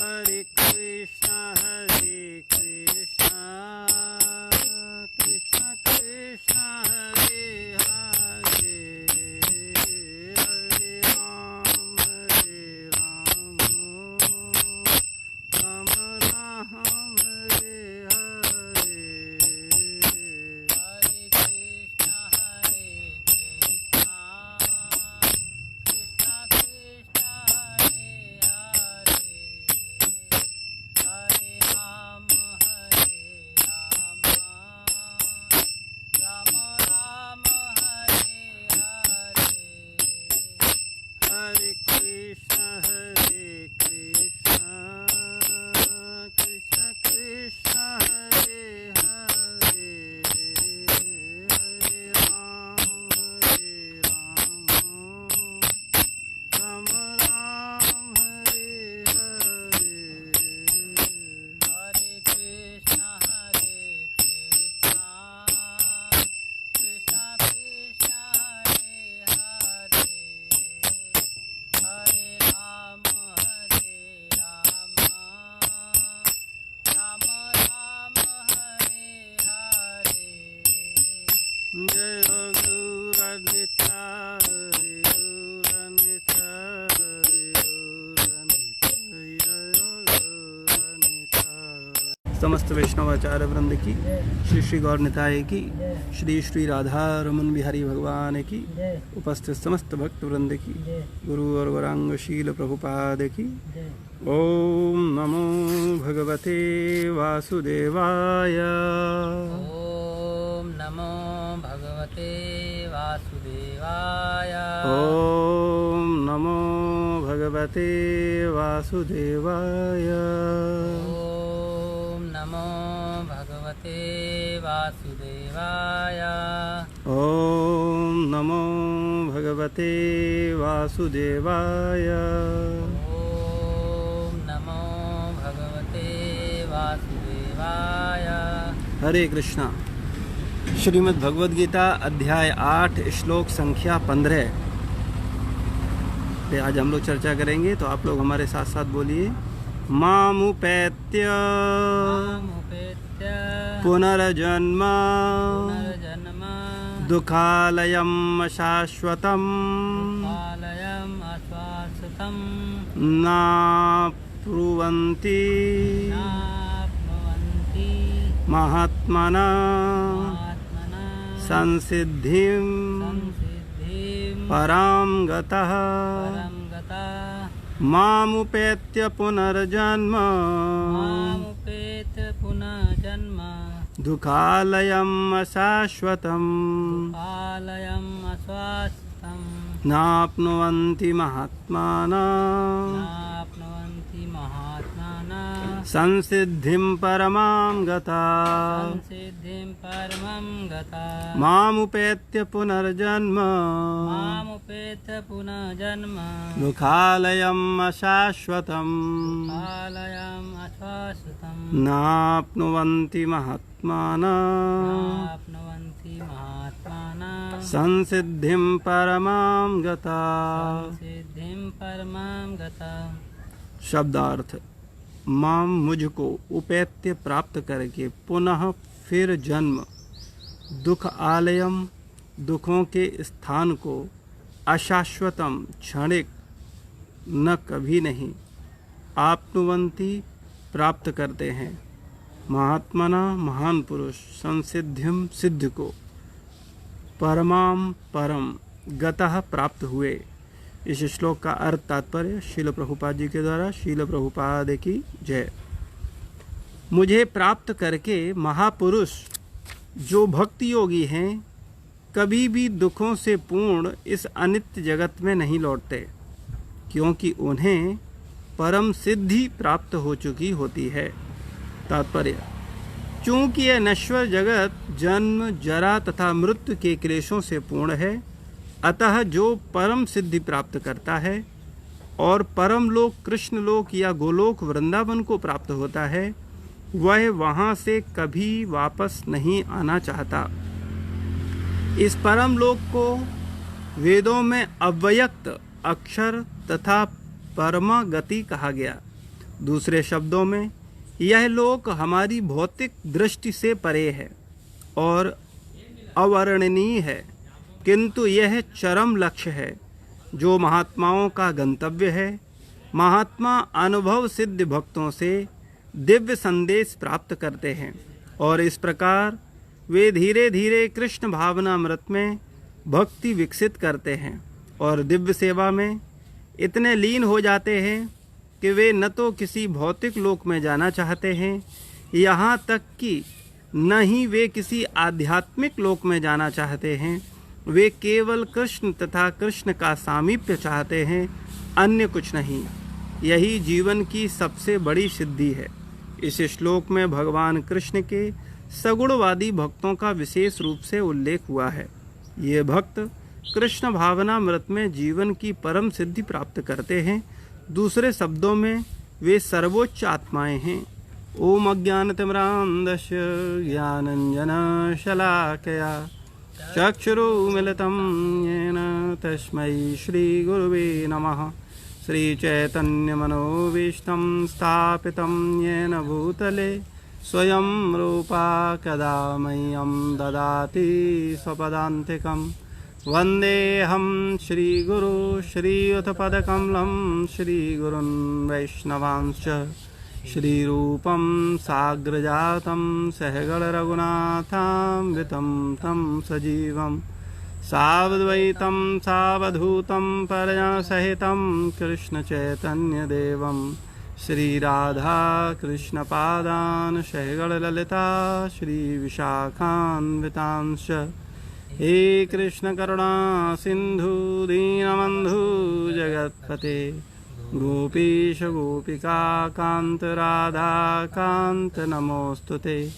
Hare Krishna, Krishna Krishna, Hare Hare, Hare Ram, Ram Ram, Hare Hare. Hare Krishna, Krishna Krishna, Hare Hare, Hare Ram, Ram Ram, Hare Hare. Hare Krishna, Krishna Krishna, Hare Hare, Hare Ram, Ram Ram, Hare Hare. Hare Krishna, Krishna Krishna, Hare Hare, Hare Ram, Ram Ram, Hare Hare. Jai Gaura-Nitai, समस्त वैष्णवाचार्य वृंद की, श्री श्री गौर निताय की, श्री श्री राधा रमन बिहारी भगवान की, उपस्थित समस्त भक्त वृंद की, गुरु और गौरांग शील प्रभुपाद की। ओम नमो भगवते वासुदेवाय। ओम नमो भगवते वासुदेवाय। ओम नमो भगवते वासुदेवाय। ओम नमो भगवते वासुदेवाय। ओम नमो भगवते वासुदेवाय। ओम नमो भगवते वासुदेवाय। हरे कृष्णा। श्रीमद् भगवद गीता अध्याय 8 श्लोक संख्या 15 पे आज हम लोग चर्चा करेंगे, तो आप लोग हमारे साथ साथ बोलिए। मामुपेत्य पुनर्जन्म पुनर्जन्म दुःखालयम् शाश्वतम् कालयम् अश्वासतम् नाप्नुवन्ति नाप्नुवन्ति महात्मना आत्मना संसिद्धिं संसिद्धिं परां गतः। परं गता। मामुपेत्य पुनर्जन्म मामुपेत पुनर्जन्म दुःखालयम् अशाश्वतम् कालयम् अश्वासतम् नाप्नुवन्ति महात्माना नाप्नुवन्ति महात्माना संसिद्धिं परमां गता। संसिद्धिं परमं गता। मामुपेत्य पुनर्जन्म मामुपेत पुनर्जन्म दुःखालयम् अशाश्वतम् कालयम् अश्वासतम् नाप्नुवन्ति महात्माना नाप्नुवन्ति महात्माना संसिद्धिं परमां गता। संसिद्धिं परमां गता। शब्दार्थ। माम मुझको उपेत्य प्राप्त करके पुनः फिर जन्म दुख आलयम दुखों के स्थान को अशाश्वतम क्षणिक न कभी नहीं आपनुवंती प्राप्त करते हैं महात्मना महान पुरुष संसिद्धिम सिद्ध को परमाम परम गतः प्राप्त हुए। इस श्लोक का अर्थ तात्पर्य शील प्रभुपाद जी के द्वारा। शील प्रभुपाद की जय। मुझे प्राप्त करके महापुरुष जो भक्ति योगी हैं कभी भी दुखों से पूर्ण इस अनित्य जगत में नहीं लौटते, क्योंकि उन्हें परम सिद्धि प्राप्त हो चुकी होती है। तात्पर्य। चूँकि यह नश्वर जगत जन्म जरा तथा मृत्यु के क्लेशों से पूर्ण है, अतः जो परम सिद्धि प्राप्त करता है और परम लोक कृष्ण लोक या गोलोक वृंदावन को प्राप्त होता है, वह वहाँ से कभी वापस नहीं आना चाहता। इस परम लोक को वेदों में अव्यक्त अक्षर तथा परमा गति कहा गया। दूसरे शब्दों में, यह लोक हमारी भौतिक दृष्टि से परे है और अवर्णनीय है, किंतु यह चरम लक्ष्य है जो महात्माओं का गंतव्य है। महात्मा अनुभव सिद्ध भक्तों से दिव्य संदेश प्राप्त करते हैं और इस प्रकार वे धीरे धीरे कृष्ण भावनामृत में भक्ति विकसित करते हैं और दिव्य सेवा में इतने लीन हो जाते हैं कि वे न तो किसी भौतिक लोक में जाना चाहते हैं, यहाँ तक कि न ही वे किसी आध्यात्मिक लोक में जाना चाहते हैं। वे केवल कृष्ण तथा कृष्ण का सामीप्य चाहते हैं, अन्य कुछ नहीं। यही जीवन की सबसे बड़ी सिद्धि है। इस श्लोक में भगवान कृष्ण के सगुणवादी भक्तों का विशेष रूप से उल्लेख हुआ है। ये भक्त कृष्ण भावनामृत में जीवन की परम सिद्धि प्राप्त करते हैं। दूसरे शब्दों में वे सर्वोच्च आत्माएं हैं। ओम अज्ञानतिमिरान्धस्य ज्ञानाञ्जनशलाकया चक्षुरुन्मीलितं येन तस्मै श्रीगुरुवे नमः। श्रीचैतन्यमनोभीष्टं स्थापितं येन भूतले स्वयं रूपा कदा मह्यं ददाति स्वपदान्तिकम्। वन्देऽहं श्रीगुरु श्रीयुतपदकमलं श्रीगुरुन् वैष्णवांश्च श्रीरूपं साग्रजातं सहगणरघुनाथान्वितं तं सजीवं सावद्वैतं सावधूतं परिजनसहितं कृष्णचैतन्यदेवं श्रीराधा कृष्णपादान् सहगणललिता श्रीविशाखान्वितांश्च। हे कृष्ण करुणा सिंधु दीनबंधु जगत्पते गोपीश गोपिका कांत राधा कांत नमोस्तुते।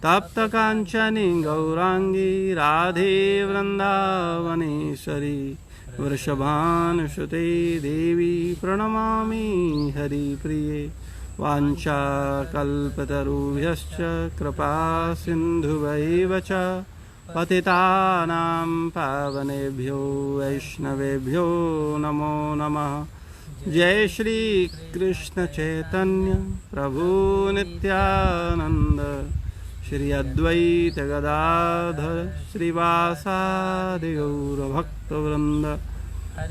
तप्त कांचनी गौरांगी राधे वृंदावनेश्वरी वृषभानुसुते देवी प्रणमामि हरिप्रिये। वाञ्छाकल्पतरुभ्यश्च कृपा सिन्धुभैव च पतितानां पावनेभ्यो वैष्णवेभ्यो नमो नमः। जय श्री कृष्ण चैतन्य प्रभु नित्यानंद श्री अद्वैत गदाधर श्रीवासादि गौरभक्तवृंद।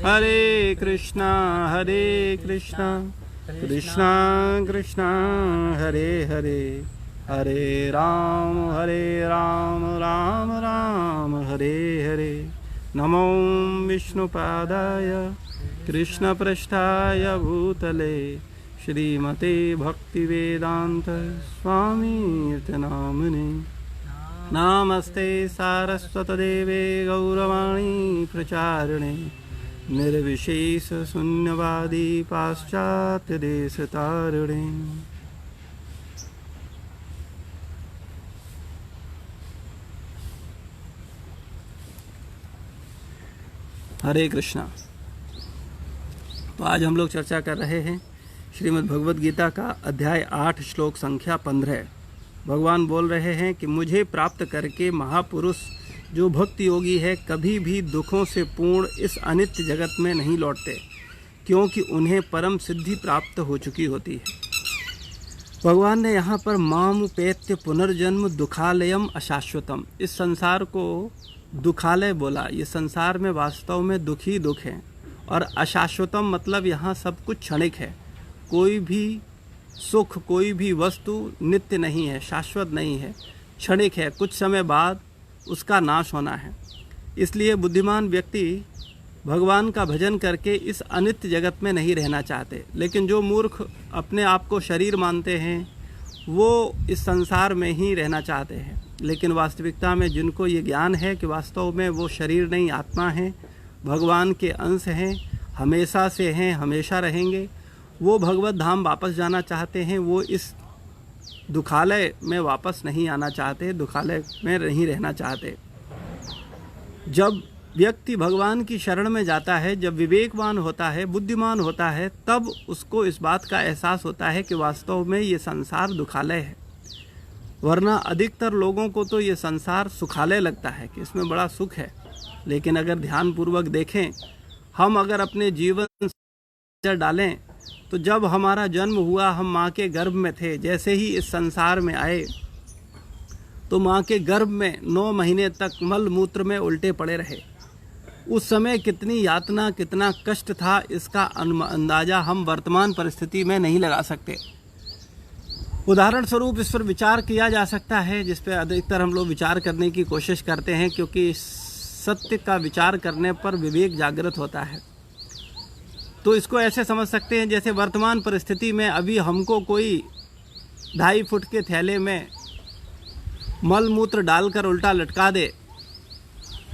हरे कृष्णा कृष्णा कृष्णा हरे हरे, हरे राम राम राम हरे हरे। नमो विष्णुपादाय कृष्णपृष्ठाय भूतले श्रीमते भक्तिवेदांत स्वामीति नामिने। नमस्ते सारस्वतदेवे गौरवाणी प्रचारिणे निर्विशेष शून्यवादी पाश्चात्य देशतारिणे। हरे कृष्णा। तो आज हम लोग चर्चा कर रहे हैं श्रीमद् भगवद गीता का अध्याय 8 श्लोक संख्या 15। भगवान बोल रहे हैं कि मुझे प्राप्त करके महापुरुष जो भक्ति योगी है कभी भी दुखों से पूर्ण इस अनित्य जगत में नहीं लौटते, क्योंकि उन्हें परम सिद्धि प्राप्त हो चुकी होती है। भगवान ने यहाँ पर मामुपेत्य पुनर्जन्म दुखालयम अशाश्वतम, इस संसार को दुखालय बोला। ये संसार में वास्तव में दुख ही दुख है, और अशाश्वतम मतलब यहाँ सब कुछ क्षणिक है। कोई भी सुख, कोई भी वस्तु नित्य नहीं है, शाश्वत नहीं है, क्षणिक है, कुछ समय बाद उसका नाश होना है। इसलिए बुद्धिमान व्यक्ति भगवान का भजन करके इस अनित्य जगत में नहीं रहना चाहते। लेकिन जो मूर्ख अपने आप को शरीर मानते हैं वो इस संसार में ही रहना चाहते हैं। लेकिन वास्तविकता में जिनको ये ज्ञान है कि वास्तव में वो शरीर नहीं आत्मा है, भगवान के अंश हैं, हमेशा से हैं, हमेशा रहेंगे, वो भगवत धाम वापस जाना चाहते हैं। वो इस दुखालय में वापस नहीं आना चाहते, दुखालय में नहीं रहना चाहते। जब व्यक्ति भगवान की शरण में जाता है, जब विवेकवान होता है, बुद्धिमान होता है, तब उसको इस बात का एहसास होता है कि वास्तव में ये संसार दुखालय है। वरना अधिकतर लोगों को तो ये संसार सुखालय लगता है कि इसमें बड़ा सुख है। लेकिन अगर ध्यानपूर्वक देखें, हम अगर अपने जीवन से डालें तो जब हमारा जन्म हुआ, हम माँ के गर्भ में थे, जैसे ही इस संसार में आए तो माँ के गर्भ में 9 महीने तक मल मूत्र में उल्टे पड़े रहे। उस समय कितनी यातना, कितना कष्ट था, इसका अंदाज़ा हम वर्तमान परिस्थिति में नहीं लगा सकते। उदाहरण स्वरूप इस पर विचार किया जा सकता है, जिस पर अधिकतर हम लोग विचार करने की कोशिश करते हैं, क्योंकि सत्य का विचार करने पर विवेक जागृत होता है। तो इसको ऐसे समझ सकते हैं जैसे वर्तमान परिस्थिति में अभी हमको कोई 2.5 फुट के थैले में मल मूत्र डालकर उल्टा लटका दे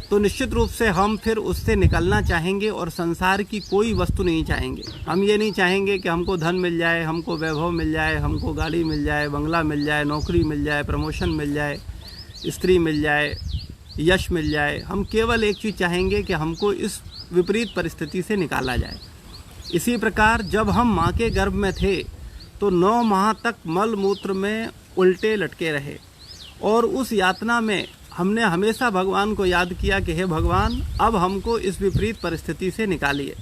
तो निश्चित रूप से हम फिर उससे निकलना चाहेंगे और संसार की कोई वस्तु नहीं चाहेंगे। हम ये नहीं चाहेंगे कि हमको धन मिल जाए, हमको वैभव मिल जाए, हमको गाड़ी मिल जाए, बंगला मिल जाए, नौकरी मिल जाए, प्रमोशन मिल जाए, स्त्री मिल जाए, यश मिल जाए। हम केवल एक चीज़ चाहेंगे कि हमको इस विपरीत परिस्थिति से निकाला जाए। इसी प्रकार जब हम माँ के गर्भ में थे तो 9 माह तक मल मूत्र में उल्टे लटके रहे और उस यातना में हमने हमेशा भगवान को याद किया कि हे भगवान, अब हमको इस विपरीत परिस्थिति से निकालिए।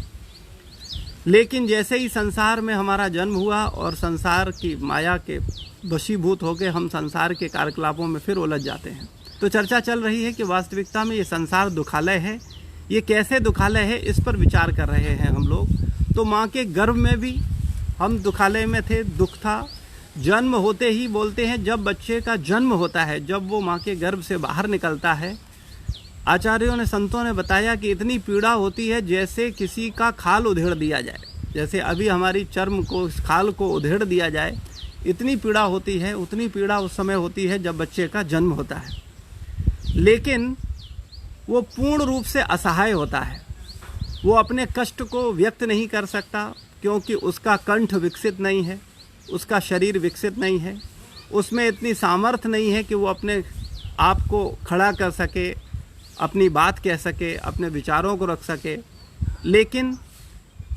लेकिन जैसे ही संसार में हमारा जन्म हुआ और संसार की माया के वशीभूत होकर हम संसार के कार्यकलापों में फिर उलझ जाते हैं। तो चर्चा चल रही है कि वास्तविकता में ये संसार दुखालय है। ये कैसे दुखालय है, इस पर विचार कर रहे हैं हम लोग। तो माँ के गर्भ में भी हम दुखालय में थे, दुख था। जन्म होते ही बोलते हैं जब बच्चे का जन्म होता है, जब वो माँ के गर्भ से बाहर निकलता है, आचार्यों ने, संतों ने बताया कि इतनी पीड़ा होती है जैसे किसी का खाल उधेड़ दिया जाए। जैसे अभी हमारी चर्म को, खाल को उधेड़ दिया जाए, इतनी पीड़ा होती है। उतनी पीड़ा उस समय होती है जब बच्चे का जन्म होता है। लेकिन वो पूर्ण रूप से असहाय होता है। वो अपने कष्ट को व्यक्त नहीं कर सकता, क्योंकि उसका कंठ विकसित नहीं है, उसका शरीर विकसित नहीं है, उसमें इतनी सामर्थ्य नहीं है कि वो अपने आप को खड़ा कर सके, अपनी बात कह सके, अपने विचारों को रख सके। लेकिन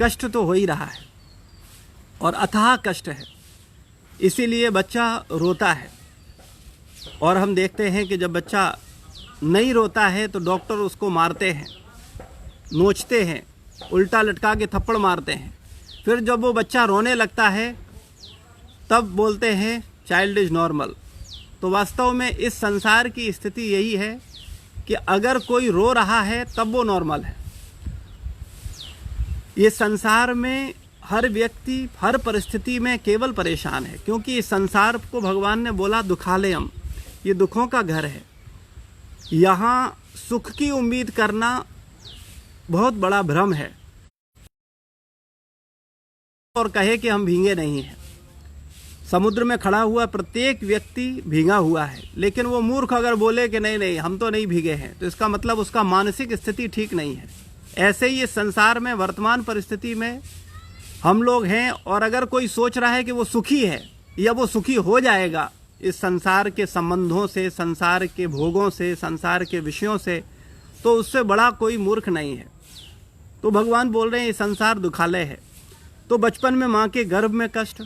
कष्ट तो हो ही रहा है और अथाह कष्ट है, इसीलिए बच्चा रोता है। और हम देखते हैं कि जब बच्चा नहीं रोता है तो डॉक्टर उसको मारते हैं, नोचते हैं, उल्टा लटका के थप्पड़ मारते हैं। फिर जब वो बच्चा रोने लगता है तब बोलते हैं चाइल्ड इज़ नॉर्मल। तो वास्तव में इस संसार की स्थिति यही है कि अगर कोई रो रहा है तब वो नॉर्मल है। ये संसार में हर व्यक्ति हर परिस्थिति में केवल परेशान है, क्योंकि इस संसार को भगवान ने बोला दुखालयम, ये दुखों का घर है। यहाँ सुख की उम्मीद करना बहुत बड़ा भ्रम है और कहे कि हम भीगे नहीं हैं। समुद्र में खड़ा हुआ प्रत्येक व्यक्ति भीगा हुआ है, लेकिन वो मूर्ख अगर बोले कि नहीं नहीं हम तो नहीं भीगे हैं, तो इसका मतलब उसका मानसिक स्थिति ठीक नहीं है। ऐसे ही इस संसार में वर्तमान परिस्थिति में हम लोग हैं, और अगर कोई सोच रहा है कि वो सुखी है या वो सुखी हो जाएगा इस संसार के संबंधों से, संसार के भोगों से, संसार के विषयों से, तो उससे बड़ा कोई मूर्ख नहीं है। तो भगवान बोल रहे हैं ये संसार दुखालय है। तो बचपन में माँ के गर्भ में कष्ट,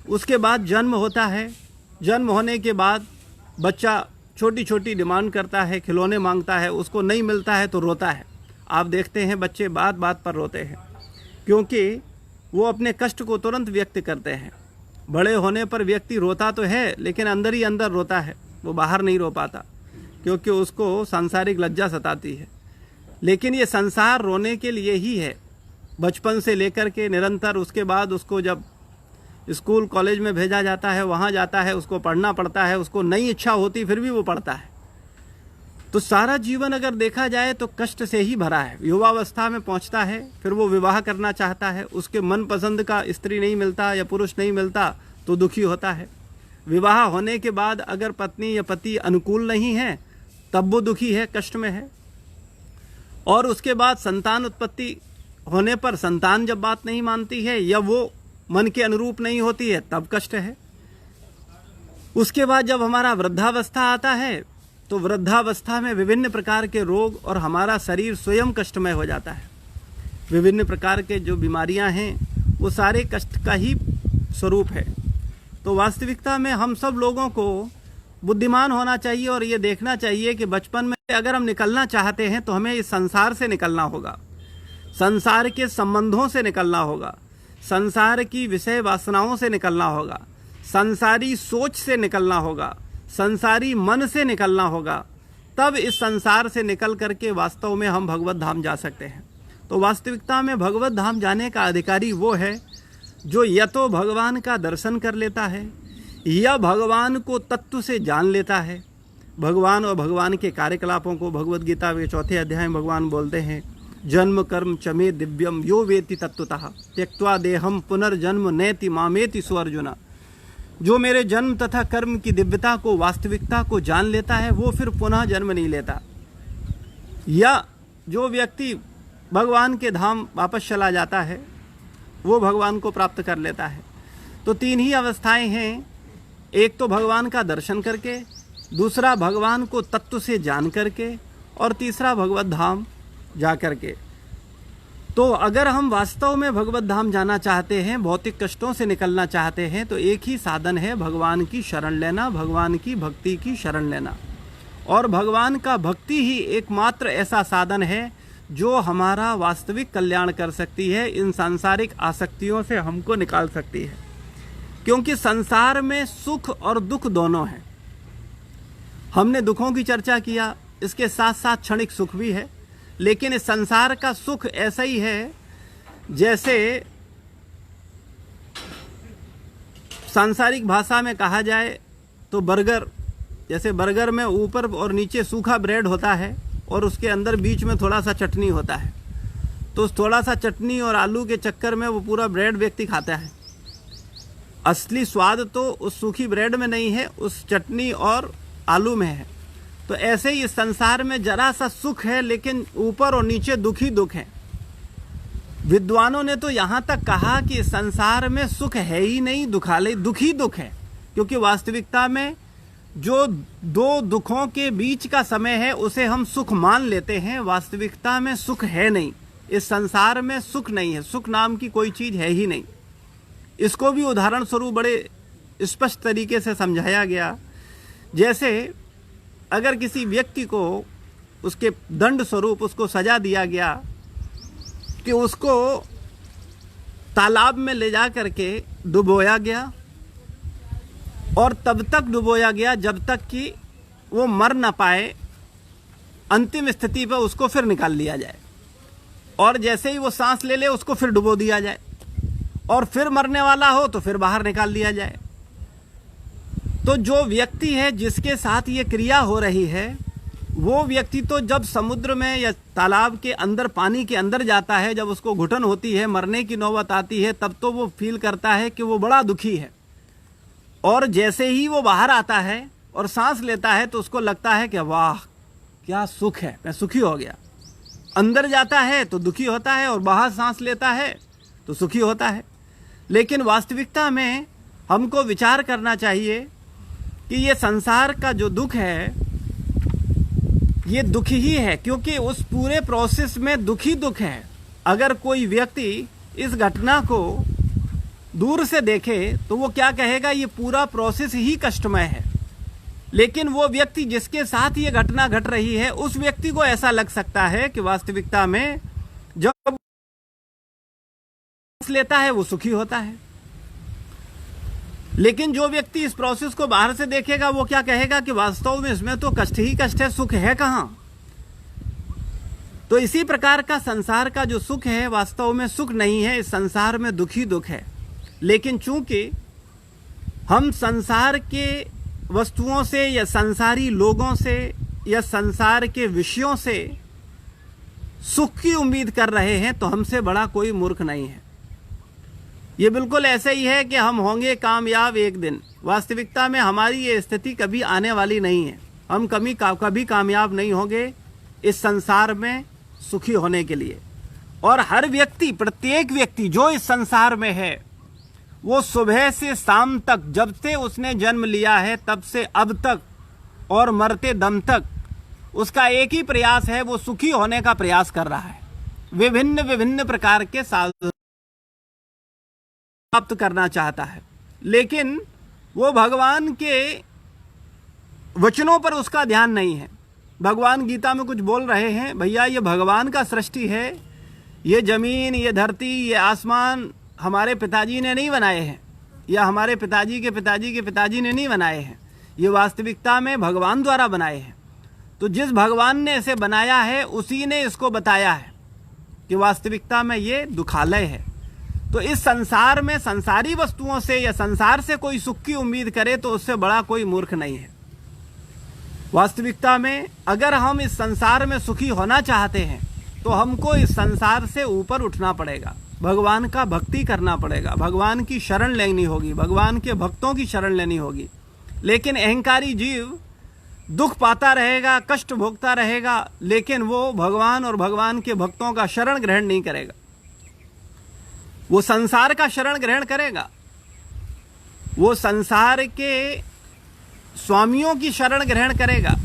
उसके बाद जन्म होता है। जन्म होने के बाद बच्चा छोटी छोटी डिमांड करता है, खिलौने मांगता है, उसको नहीं मिलता है तो रोता है। आप देखते हैं बच्चे बात बात पर रोते हैं, क्योंकि वो अपने कष्ट को तुरंत व्यक्त करते हैं। बड़े होने पर व्यक्ति रोता तो है, लेकिन अंदर ही अंदर रोता है, वो बाहर नहीं रो पाता, क्योंकि उसको सांसारिक लज्जा सताती है। लेकिन ये संसार रोने के लिए ही है, बचपन से लेकर के निरंतर। उसके बाद उसको जब स्कूल कॉलेज में भेजा जाता है, वहाँ जाता है, उसको पढ़ना पड़ता है, उसको नहीं इच्छा होती फिर भी वो पढ़ता है। तो सारा जीवन अगर देखा जाए तो कष्ट से ही भरा है। युवावस्था में पहुँचता है, फिर वो विवाह करना चाहता है, उसके मनपसंद का स्त्री नहीं मिलता या पुरुष नहीं मिलता तो दुखी होता है। विवाह होने के बाद अगर पत्नी या पति अनुकूल नहीं है तब वो दुखी है, कष्ट में है। और उसके बाद संतान उत्पत्ति होने पर संतान जब बात नहीं मानती है या वो मन के अनुरूप नहीं होती है तब कष्ट है। उसके बाद जब हमारा वृद्धावस्था आता है तो वृद्धावस्था में विभिन्न प्रकार के रोग और हमारा शरीर स्वयं कष्टमय हो जाता है। विभिन्न प्रकार के जो बीमारियां हैं वो सारे कष्ट का ही स्वरूप है। तो वास्तविकता में हम सब लोगों को बुद्धिमान होना चाहिए और ये देखना चाहिए कि बचपन में अगर हम निकलना चाहते हैं तो हमें इस संसार से निकलना होगा, संसार के संबंधों से निकलना होगा। संसार की विषय वासनाओं से निकलना होगा, संसारी सोच से निकलना होगा, संसारी मन से निकलना होगा, तब इस संसार से निकल करके वास्तव में हम भगवत धाम जा सकते हैं। तो वास्तविकता में भगवत धाम जाने का अधिकारी वो है जो या तो भगवान का दर्शन कर लेता है या भगवान को तत्व से जान लेता है। भगवान और भगवान के कार्यकलापों को भगवत गीता के 4 अध्याय में भगवान बोलते हैं, जन्म कर्म चमे दिव्यम यो वेति तत्वतः त्यक्त्वा देहम पुनर्जन्म नेति मामेति सुअर्जुना। जो मेरे जन्म तथा कर्म की दिव्यता को, वास्तविकता को जान लेता है, वो फिर पुनः जन्म नहीं लेता। या जो व्यक्ति भगवान के धाम वापस चला जाता है, वो भगवान को प्राप्त कर लेता है। तो 3 ही अवस्थाएं हैं, एक तो भगवान का दर्शन करके, दूसरा भगवान को तत्व से जान करके, और तीसरा भगवत धाम जा करके। तो अगर हम वास्तव में भगवत धाम जाना चाहते हैं, भौतिक कष्टों से निकलना चाहते हैं, तो एक ही साधन है भगवान की शरण लेना, भगवान की भक्ति की शरण लेना। और भगवान का भक्ति ही एकमात्र ऐसा साधन है जो हमारा वास्तविक कल्याण कर सकती है, इन सांसारिक आसक्तियों से हमको निकाल सकती है। क्योंकि संसार में सुख और दुख दोनों हैं। हमने दुखों की चर्चा किया, इसके साथ साथ क्षणिक सुख भी है। लेकिन इस संसार का सुख ऐसा ही है जैसे सांसारिक भाषा में कहा जाए तो बर्गर, जैसे बर्गर में ऊपर और नीचे सूखा ब्रेड होता है और उसके अंदर बीच में थोड़ा सा चटनी होता है। तो उस थोड़ा सा चटनी और आलू के चक्कर में वो पूरा ब्रेड व्यक्ति खाता है। असली स्वाद तो उस सूखी ब्रेड में नहीं है, उस चटनी और आलू में है। तो ऐसे ही इस संसार में जरा सा सुख है, लेकिन ऊपर और नीचे दुख ही दुख है। विद्वानों ने तो यहाँ तक कहा कि संसार में सुख है ही नहीं, दुख ही दुख है। क्योंकि वास्तविकता में जो 2 दुखों के बीच का समय है उसे हम सुख मान लेते हैं, वास्तविकता में सुख है नहीं। इस संसार में सुख नहीं है, सुख नाम की कोई चीज़ है ही नहीं। इसको भी उदाहरण स्वरूप बड़े स्पष्ट तरीके से समझाया गया। जैसे अगर किसी व्यक्ति को उसके दंड स्वरूप उसको सजा दिया गया कि उसको तालाब में ले जा करके डुबोया गया, और तब तक डुबोया गया जब तक कि वो मर ना पाए, अंतिम स्थिति पर उसको फिर निकाल लिया जाए, और जैसे ही वो सांस ले ले उसको फिर डुबो दिया जाए, और फिर मरने वाला हो तो फिर बाहर निकाल लिया जाए। तो जो व्यक्ति है जिसके साथ ये क्रिया हो रही है, वो व्यक्ति तो जब समुद्र में या तालाब के अंदर, पानी के अंदर जाता है, जब उसको घुटन होती है, मरने की नौबत आती है, तब तो वो फील करता है कि वो बड़ा दुखी है। और जैसे ही वो बाहर आता है और सांस लेता है तो उसको लगता है कि वाह क्या सुख है, मैं सुखी हो गया। अंदर जाता है तो दुखी होता है और बाहर सांस लेता है तो सुखी होता है। लेकिन वास्तविकता में हमको विचार करना चाहिए कि ये संसार का जो दुख है, ये दुख ही है, क्योंकि उस पूरे प्रोसेस में दुख ही दुख है। अगर कोई व्यक्ति इस घटना को दूर से देखे तो वो क्या कहेगा, ये पूरा प्रोसेस ही कष्टमय है। लेकिन वो व्यक्ति जिसके साथ ये घटना घट रही है, उस व्यक्ति को ऐसा लग सकता है कि वास्तविकता में जब लेता है वो सुखी होता है। लेकिन जो व्यक्ति इस प्रोसेस को बाहर से देखेगा वो क्या कहेगा कि वास्तव में इसमें तो कष्ट ही कष्ट है, सुख है कहां। तो इसी प्रकार का संसार का जो सुख है वास्तव में सुख नहीं है, इस संसार में दुख ही दुख है। लेकिन चूंकि हम संसार के वस्तुओं से या संसारी लोगों से या संसार के विषयों से सुख की उम्मीद कर रहे हैं, तो हमसे बड़ा कोई मूर्ख नहीं है। ये बिल्कुल ऐसे ही है कि हम होंगे कामयाब एक दिन। वास्तविकता में हमारी ये स्थिति कभी आने वाली नहीं है। हम कभी कामयाब नहीं होंगे इस संसार में सुखी होने के लिए। और हर व्यक्ति, प्रत्येक व्यक्ति जो इस संसार में है, वो सुबह से शाम तक, जब से उसने जन्म लिया है तब से अब तक और मरते दम तक, उसका एक ही प्रयास है, वो सुखी होने का प्रयास कर रहा है। विभिन्न विभिन्न प्रकार के साधन प्राप्त करना चाहता है, लेकिन वो भगवान के वचनों पर उसका ध्यान नहीं है। भगवान गीता में कुछ बोल रहे हैं, भैया ये भगवान का सृष्टि है, ये जमीन, ये धरती, ये आसमान, हमारे पिताजी ने नहीं बनाए हैं या हमारे पिताजी के पिताजी के पिताजी ने नहीं बनाए हैं, ये वास्तविकता में भगवान द्वारा बनाए हैं। तो जिस भगवान ने इसे बनाया है उसी ने इसको बताया है कि वास्तविकता में ये दुखालय है। तो इस संसार में संसारी वस्तुओं से या संसार से कोई सुख की उम्मीद करे तो उससे बड़ा कोई मूर्ख नहीं है। वास्तविकता में अगर हम इस संसार में सुखी होना चाहते हैं तो हमको इस संसार से ऊपर उठना पड़ेगा, भगवान का भक्ति करना पड़ेगा, भगवान की शरण लेनी होगी, भगवान के भक्तों की शरण लेनी होगी। लेकिन अहंकारी जीव दुख पाता रहेगा, कष्ट भोगता रहेगा, लेकिन वो भगवान और भगवान के भक्तों का शरण ग्रहण नहीं करेगा। वो संसार का शरण ग्रहण करेगा, वो संसार के स्वामियों की शरण ग्रहण करेगा,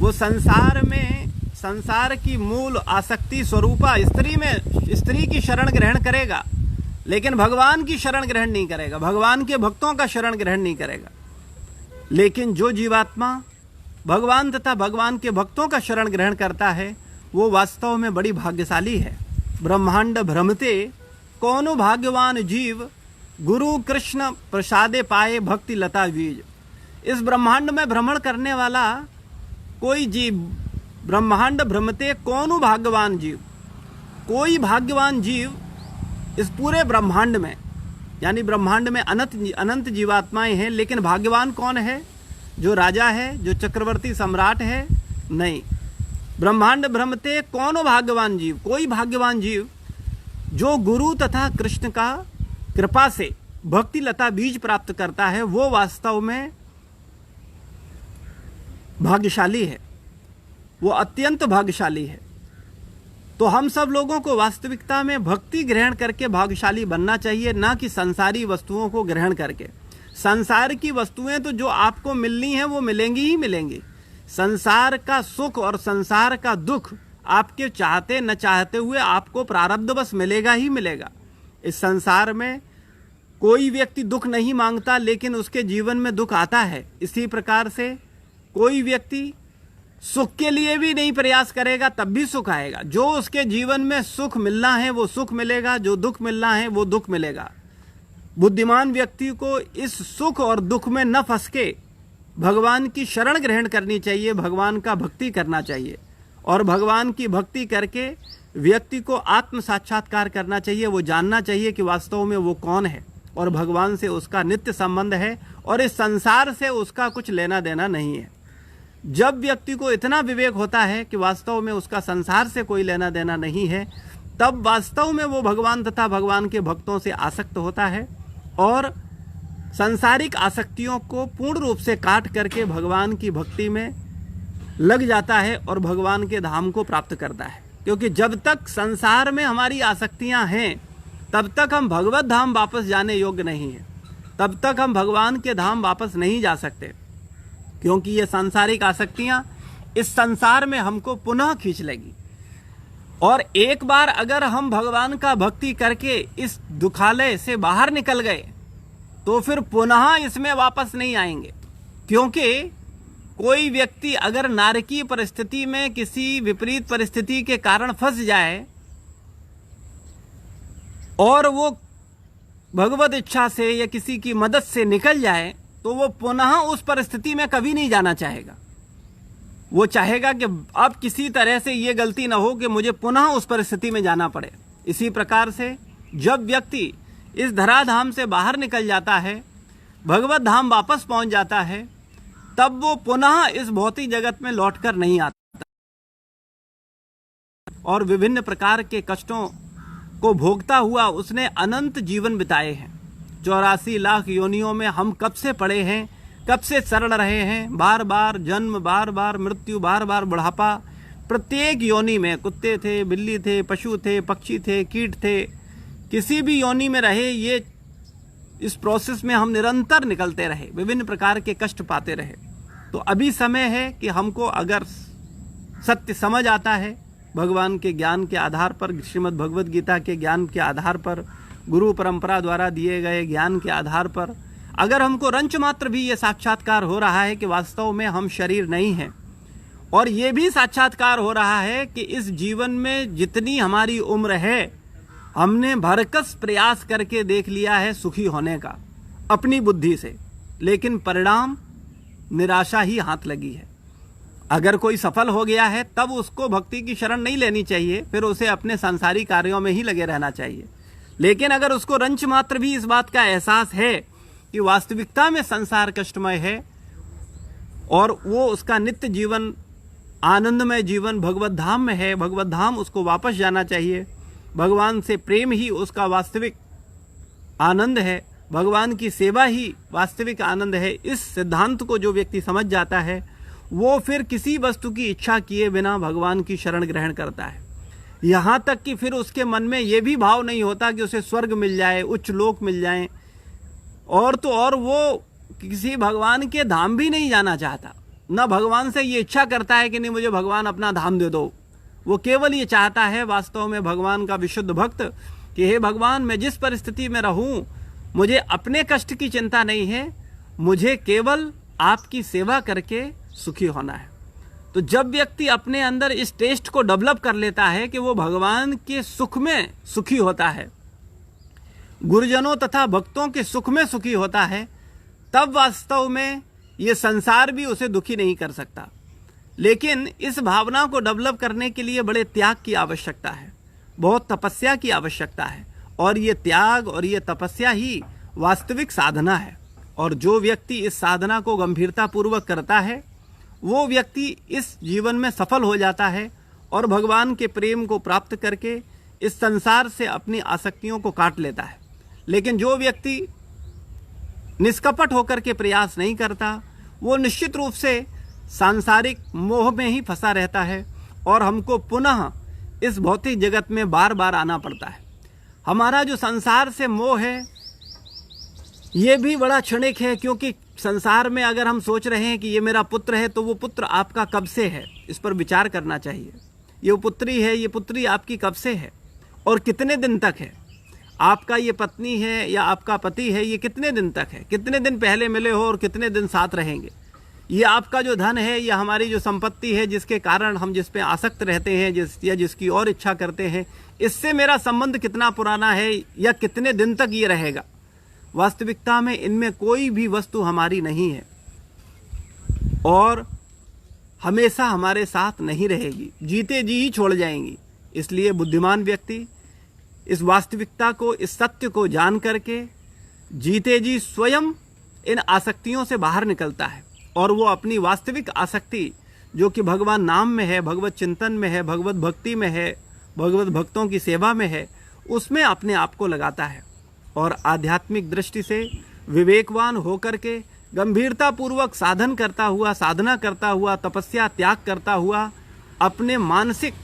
वो संसार में संसार की मूल आसक्ति स्वरूपा स्त्री की शरण ग्रहण करेगा, लेकिन भगवान की शरण ग्रहण नहीं करेगा, भगवान के भक्तों का शरण ग्रहण नहीं करेगा। लेकिन जो जीवात्मा भगवान तथा भगवान के भक्तों का शरण ग्रहण करता है वो वास्तव में बड़ी भाग्यशाली है। ब्रह्मांड भ्रमते कौनो भाग्यवान जीव, गुरु कृष्ण प्रसादे पाए भक्ति लता बीज। इस ब्रह्मांड में भ्रमण करने वाला कोई जीव, ब्रह्मांड भ्रमते कौनो भाग्यवान जीव, कोई भाग्यवान जीव इस पूरे ब्रह्मांड में, यानी ब्रह्मांड में अनंत जीवात्माएं हैं, लेकिन भाग्यवान कौन है? जो राजा है, जो चक्रवर्ती सम्राट है? नहीं। ब्रह्मांड भ्रमते कौनो भाग्यवान जीव, कोई भाग्यवान जीव जो गुरु तथा कृष्ण का कृपा से भक्ति लता बीज प्राप्त करता है वो वास्तव में भाग्यशाली है, वो अत्यंत भाग्यशाली है। तो हम सब लोगों को वास्तविकता में भक्ति ग्रहण करके भाग्यशाली बनना चाहिए, ना कि संसारी वस्तुओं को ग्रहण करके। संसार की वस्तुएं तो जो आपको मिलनी है वो मिलेंगी ही मिलेंगी। संसार का सुख और संसार का दुख आपके चाहते न चाहते हुए आपको प्रारब्धवश मिलेगा ही मिलेगा। इस संसार में कोई व्यक्ति दुख नहीं मांगता, लेकिन उसके जीवन में दुख आता है। इसी प्रकार से कोई व्यक्ति सुख के लिए भी नहीं प्रयास करेगा तब भी सुख आएगा। जो उसके जीवन में सुख मिलना है वो सुख मिलेगा, जो दुख मिलना है वो दुख मिलेगा। बुद्धिमान व्यक्ति को इस सुख और दुख में न फंस के भगवान की शरण ग्रहण करनी चाहिए, भगवान का भक्ति करना चाहिए, और भगवान की भक्ति करके व्यक्ति को आत्म साक्षात्कार करना चाहिए। वो जानना चाहिए कि वास्तव में वो कौन है और भगवान से उसका नित्य संबंध है और इस संसार से उसका कुछ लेना देना नहीं है। जब व्यक्ति को इतना विवेक होता है कि वास्तव में उसका संसार से कोई लेना देना नहीं है, तब वास्तव में वो भगवान तथा भगवान के भक्तों से आसक्त होता है और सांसारिक आसक्तियों को पूर्ण रूप से काट करके भगवान की भक्ति में लग जाता है और भगवान के धाम को प्राप्त करता है। क्योंकि जब तक संसार में हमारी आसक्तियां हैं तब तक हम भगवत धाम वापस जाने योग्य नहीं हैं, तब तक हम भगवान के धाम वापस नहीं जा सकते, क्योंकि ये सांसारिक आसक्तियां इस संसार में हमको पुनः खींच लेगी। और एक बार अगर हम भगवान का भक्ति करके इस दुखालय से बाहर निकल गए तो फिर पुनः इसमें वापस नहीं आएंगे। क्योंकि कोई व्यक्ति अगर नारकीय परिस्थिति में किसी विपरीत परिस्थिति के कारण फंस जाए और वो भगवत इच्छा से या किसी की मदद से निकल जाए तो वो पुनः उस परिस्थिति में कभी नहीं जाना चाहेगा। वो चाहेगा कि अब किसी तरह से ये गलती ना हो कि मुझे पुनः उस परिस्थिति में जाना पड़े। इसी प्रकार से जब व्यक्ति इस धराधाम से बाहर निकल जाता है, भगवत धाम वापस पहुंच जाता है, तब वो पुनः इस भौतिक जगत में लौटकर नहीं आता और विभिन्न प्रकार के कष्टों को भोगता हुआ उसने अनंत जीवन बिताए हैं। 84 लाख योनियों में हम कब से पड़े हैं, कब से सड़ रहे हैं, बार बार जन्म, बार बार मृत्यु, बार बार बुढ़ापा। प्रत्येक योनि में कुत्ते थे, बिल्ली थे, पशु थे, पक्षी थे, कीट थे, किसी भी योनि में रहे, ये इस प्रोसेस में हम निरंतर निकलते रहे, विभिन्न प्रकार के कष्ट पाते रहे। तो अभी समय है कि हमको अगर सत्य समझ आता है, भगवान के ज्ञान के आधार पर, श्रीमद् भगवद गीता के ज्ञान के आधार पर, गुरु परंपरा द्वारा दिए गए ज्ञान के आधार पर अगर हमको रंच मात्र भी ये साक्षात्कार हो रहा है कि वास्तव में हम शरीर नहीं हैं, और ये भी साक्षात्कार हो रहा है कि इस जीवन में जितनी हमारी उम्र है हमने भरकस प्रयास करके देख लिया है सुखी होने का अपनी बुद्धि से, लेकिन परिणाम निराशा ही हाथ लगी है। अगर कोई सफल हो गया है तब उसको भक्ति की शरण नहीं लेनी चाहिए, फिर उसे अपने सांसारिक कार्यों में ही लगे रहना चाहिए। लेकिन अगर उसको रंच मात्र भी इस बात का एहसास है कि वास्तविकता में संसार कष्टमय है और वो उसका नित्य जीवन आनंदमय जीवन भगवत धाम में है, भगवत धाम उसको वापस जाना चाहिए, भगवान से प्रेम ही उसका वास्तविक आनंद है, भगवान की सेवा ही वास्तविक आनंद है, इस सिद्धांत को जो व्यक्ति समझ जाता है वो फिर किसी वस्तु की इच्छा किए बिना भगवान की शरण ग्रहण करता है। यहाँ तक कि फिर उसके मन में ये भी भाव नहीं होता कि उसे स्वर्ग मिल जाए, उच्च लोक मिल जाए, और तो और वो किसी भगवान के धाम भी नहीं जाना चाहता। न भगवान से ये इच्छा करता है कि नहीं मुझे भगवान अपना धाम दे दो, वो केवल ये चाहता है वास्तव में भगवान का विशुद्ध भक्त कि हे भगवान, मैं जिस परिस्थिति में रहूं मुझे अपने कष्ट की चिंता नहीं है, मुझे केवल आपकी सेवा करके सुखी होना है। तो जब व्यक्ति अपने अंदर इस टेस्ट को डेवलप कर लेता है कि वो भगवान के सुख में सुखी होता है, गुरुजनों तथा भक्तों के सुख में सुखी होता है, तब वास्तव में ये संसार भी उसे दुखी नहीं कर सकता। लेकिन इस भावना को डेवलप करने के लिए बड़े त्याग की आवश्यकता है, बहुत तपस्या की आवश्यकता है, और ये त्याग और ये तपस्या ही वास्तविक साधना है। और जो व्यक्ति इस साधना को गंभीरता पूर्वक करता है वो व्यक्ति इस जीवन में सफल हो जाता है और भगवान के प्रेम को प्राप्त करके इस संसार से अपनी आसक्तियों को काट लेता है। लेकिन जो व्यक्ति निष्कपट होकर के प्रयास नहीं करता वो निश्चित रूप से सांसारिक मोह में ही फंसा रहता है और हमको पुनः इस भौतिक जगत में बार बार आना पड़ता है। हमारा जो संसार से मोह है ये भी बड़ा क्षणिक है, क्योंकि संसार में अगर हम सोच रहे हैं कि ये मेरा पुत्र है तो वो पुत्र आपका कब से है, इस पर विचार करना चाहिए। ये पुत्री है, ये पुत्री आपकी कब से है और कितने दिन तक है। आपका ये पत्नी है या आपका पति है, ये कितने दिन तक है, कितने दिन पहले मिले हो और कितने दिन साथ रहेंगे। ये आपका जो धन है या हमारी जो संपत्ति है जिसके कारण हम जिस पे आसक्त रहते हैं, जिसकी और इच्छा करते हैं, इससे मेरा संबंध कितना पुराना है या कितने दिन तक ये रहेगा। वास्तविकता में इनमें कोई भी वस्तु हमारी नहीं है और हमेशा हमारे साथ नहीं रहेगी, जीते जी ही छोड़ जाएंगी। इसलिए बुद्धिमान व्यक्ति इस वास्तविकता को, इस सत्य को जान करके जीते जी स्वयं इन आसक्तियों से बाहर निकलता है और वो अपनी वास्तविक आसक्ति जो कि भगवान नाम में है, भगवत चिंतन में है, भगवत भक्ति में है, भगवत भक्तों की सेवा में है, उसमें अपने आप को लगाता है और आध्यात्मिक दृष्टि से विवेकवान होकर के गंभीरता पूर्वक साधन करता हुआ, साधना करता हुआ, तपस्या त्याग करता हुआ अपने मानसिक